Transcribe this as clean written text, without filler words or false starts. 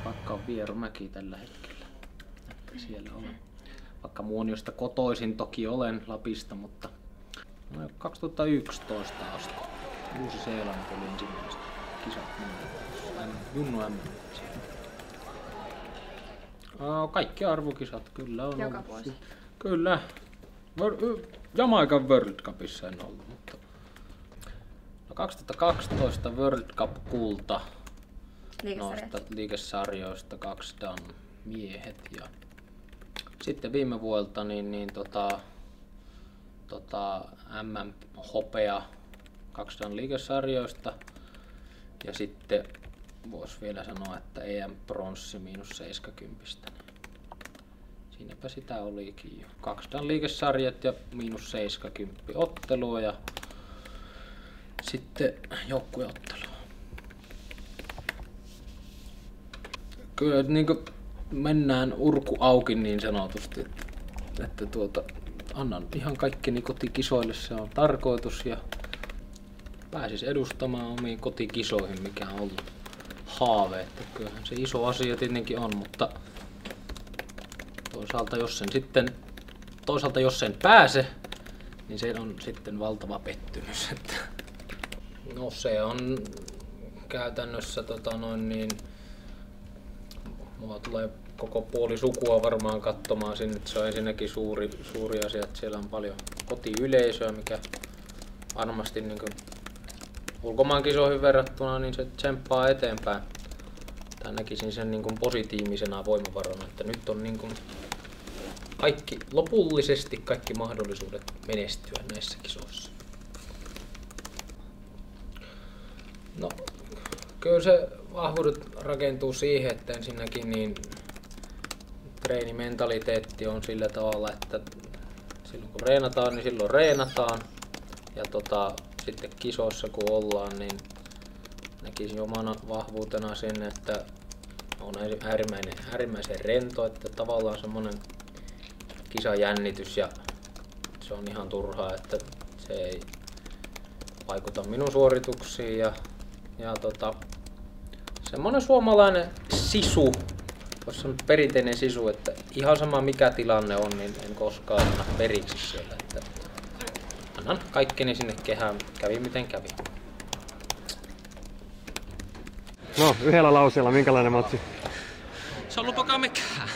vaikka on Vierumäki tällä hetkellä. Että siellä olen. Vaikka Muoniosta kotoisin toki olen Lapista, mutta 2011 asti Uusi-Seelanti oli ensimmäiset kisat Junnu M. Kaikki arvokisat kyllä on joka ollut. vuosi. Kyllä. Jamaican World Cupissa en ollut, mutta 2012 World Cup kulta noista liigesarjoista 2 Dan miehet ja sitten viime vuodelta MM hopea 2 Dan liigesarjoista ja sitten voisi vielä sanoa, että EM pronssi -70. Siinäpä sitä olikin jo. 2 Dan liigesarjat ja -70 ottelua ja sitten joukkueottelua. Kyllä niinku mennään urku auki niin sanotusti, että annan ihan kaikkeni kotikisoille, se on tarkoitus ja pääsis edustamaan omiin kotikisoihin, mikä on ollut haave. Että kyllähän se iso asia tietenkin on, mutta toisaalta jos sen pääse, niin se on sitten valtava pettymys. Että no se on käytännössä mulla tulee koko puoli sukua varmaan katsomaan sinne, että se on ensinnäkin suuri asia, että siellä on paljon kotiyleisöä, mikä varmasti niin kuin ulkomaankisoihin verrattuna niin se tsemppaa eteenpäin. Tai näkisin sen niin kuin positiivisena voimavarana, että nyt on niin kuin lopullisesti kaikki mahdollisuudet menestyä näissä kisoissa. No, kyllä se vahvuudet rakentuu siihen, että ensinnäkin niin treenimentaliteetti on sillä tavalla, että silloin kun reenataan, niin silloin reenataan. Ja sitten kisoissa kun ollaan, niin näkisin omana vahvuutena sen, että on äärimmäisen rento, että tavallaan semmonen kisajännitys ja se on ihan turhaa, että se ei vaikuta minun suorituksiin ja semmonen suomalainen sisu, voisi sanoa perinteinen sisu, että ihan sama mikä tilanne on, niin en koskaan anna periksi siellä, että annan kaikkeni sinne kehään, kävi miten kävi. No, yhdellä lauseella, minkälainen matsi? Se on lupakaa mikään.